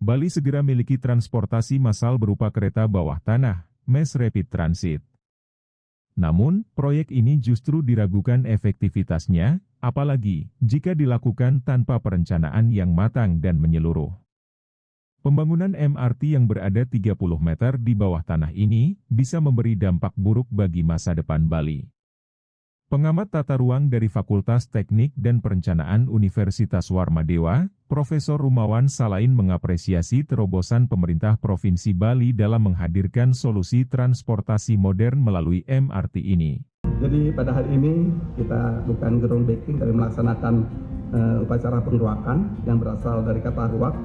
Bali segera miliki transportasi massal berupa kereta bawah tanah, Mass Rapid Transit. Namun, proyek ini justru diragukan efektivitasnya, apalagi jika dilakukan tanpa perencanaan yang matang dan menyeluruh. Pembangunan MRT yang berada 30 meter di bawah tanah ini bisa memberi dampak buruk bagi masa depan Bali. Pengamat tata ruang dari Fakultas Teknik dan Perencanaan Universitas Warmadewa, Profesor Rumawan Salain mengapresiasi terobosan pemerintah Provinsi Bali dalam menghadirkan solusi transportasi modern melalui MRT ini. Jadi pada hari ini kita bukan groundbreaking, tapi melaksanakan upacara pengeruakan yang berasal dari kata ruak,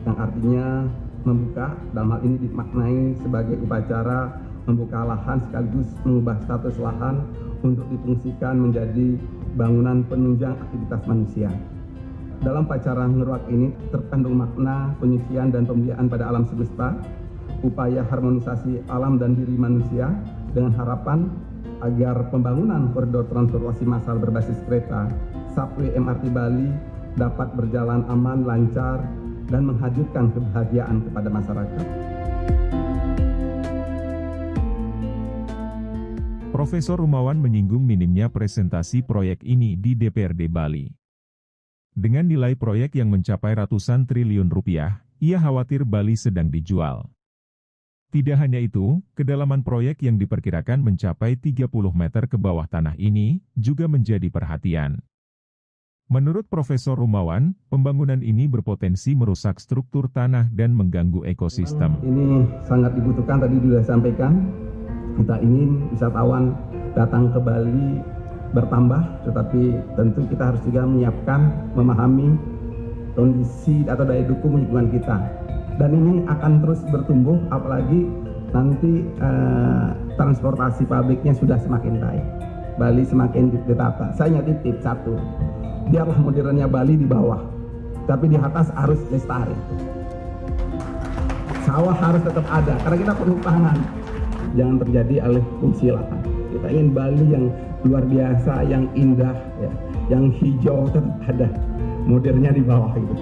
yang artinya membuka. Dalam hal ini dimaknai sebagai upacara membuka lahan sekaligus mengubah status lahan untuk difungsikan menjadi bangunan penunjang aktivitas manusia. Dalam upacara ngeruak ini terkandung makna penyucian dan pemeliharaan pada alam semesta, upaya harmonisasi alam dan diri manusia dengan harapan agar pembangunan koridor transportasi massal berbasis kereta Subway MRT Bali dapat berjalan aman, lancar, dan menghadirkan kebahagiaan kepada masyarakat. Profesor Rumawan menyinggung minimnya presentasi proyek ini di DPRD Bali. Dengan nilai proyek yang mencapai ratusan triliun rupiah, ia khawatir Bali sedang dijual. Tidak hanya itu, kedalaman proyek yang diperkirakan mencapai 30 meter ke bawah tanah ini juga menjadi perhatian. Menurut Profesor Rumawan, pembangunan ini berpotensi merusak struktur tanah dan mengganggu ekosistem. Ini sangat dibutuhkan, tadi sudah sampaikan. Kita ingin wisatawan datang ke Bali bertambah, tetapi tentu kita harus juga menyiapkan, memahami kondisi atau daya dukung lingkungan kita. Dan ini akan terus bertumbuh, apalagi nanti transportasi publiknya sudah semakin baik. Bali semakin ditata. Saya titip satu, biarlah modernnya Bali di bawah, tapi di atas harus lestari. Sawah harus tetap ada, karena kita perlu pangan. Jangan terjadi alih fungsi lahan. Kita ingin Bali yang luar biasa, yang indah, ya, yang hijau tetap ada, modernnya di bawah itu.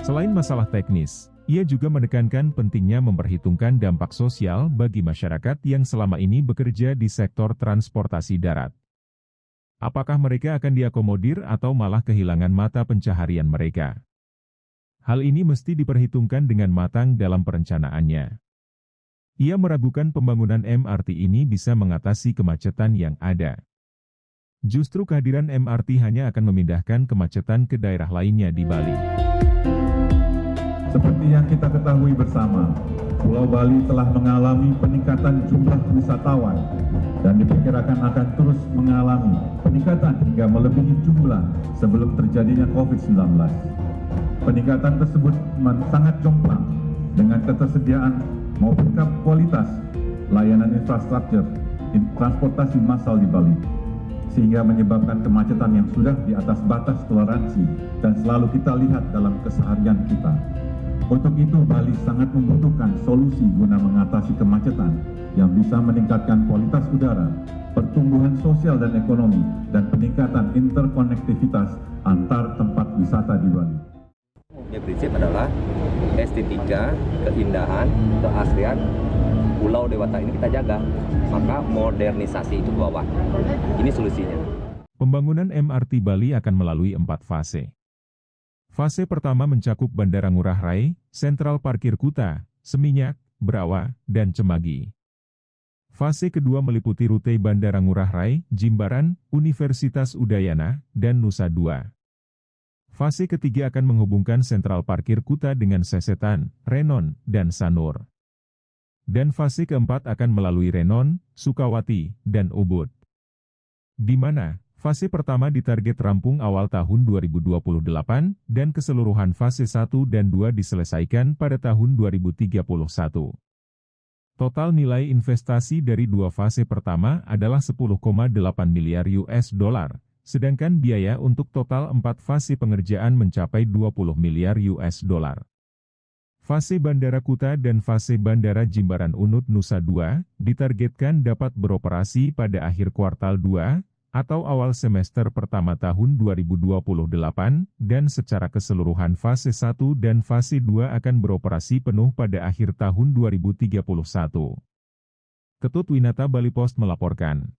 Selain masalah teknis, ia juga menekankan pentingnya memperhitungkan dampak sosial bagi masyarakat yang selama ini bekerja di sektor transportasi darat. Apakah mereka akan diakomodir atau malah kehilangan mata pencaharian mereka? Hal ini mesti diperhitungkan dengan matang dalam perencanaannya. Ia meragukan pembangunan MRT ini bisa mengatasi kemacetan yang ada. Justru kehadiran MRT hanya akan memindahkan kemacetan ke daerah lainnya di Bali. Seperti yang kita ketahui bersama, Pulau Bali telah mengalami peningkatan jumlah wisatawan dan diperkirakan akan terus mengalami peningkatan hingga melebihi jumlah sebelum terjadinya COVID-19. Peningkatan tersebut sangat jomplang dengan ketersediaan maupun kualitas layanan infrastruktur transportasi massal di Bali, sehingga menyebabkan kemacetan yang sudah di atas batas toleransi dan selalu kita lihat dalam keseharian kita. Untuk itu, Bali sangat membutuhkan solusi guna mengatasi kemacetan yang bisa meningkatkan kualitas udara, pertumbuhan sosial dan ekonomi, dan peningkatan interkonektivitas antar tempat wisata di Bali. Yang prinsip adalah estetika, keindahan, keaslian Pulau Dewata ini kita jaga, maka modernisasi itu ke bawah. Ini solusinya. Pembangunan MRT Bali akan melalui 4 fase. Fase pertama mencakup Bandara Ngurah Rai, Sentral Parkir Kuta, Seminyak, Brawa, dan Cemagi. Fase kedua meliputi rute Bandara Ngurah Rai, Jimbaran, Universitas Udayana, dan Nusa Dua. Fase ketiga akan menghubungkan Sentral Parkir Kuta dengan Sesetan, Renon, dan Sanur. Dan fase keempat akan melalui Renon, Sukawati, dan Ubud. Di mana fase pertama ditarget rampung awal tahun 2028 dan keseluruhan fase 1 dan 2 diselesaikan pada tahun 2031. Total nilai investasi dari 2 fase pertama adalah 10,8 miliar US dollar. Sedangkan biaya untuk total 4 fase pengerjaan mencapai 20 miliar US dollar. Fase Bandara Kuta dan fase Bandara Jimbaran Unut Nusa Dua ditargetkan dapat beroperasi pada akhir kuartal 2 atau awal semester pertama tahun 2028 dan secara keseluruhan fase 1 dan fase 2 akan beroperasi penuh pada akhir tahun 2031. Ketut Winata Bali Post melaporkan.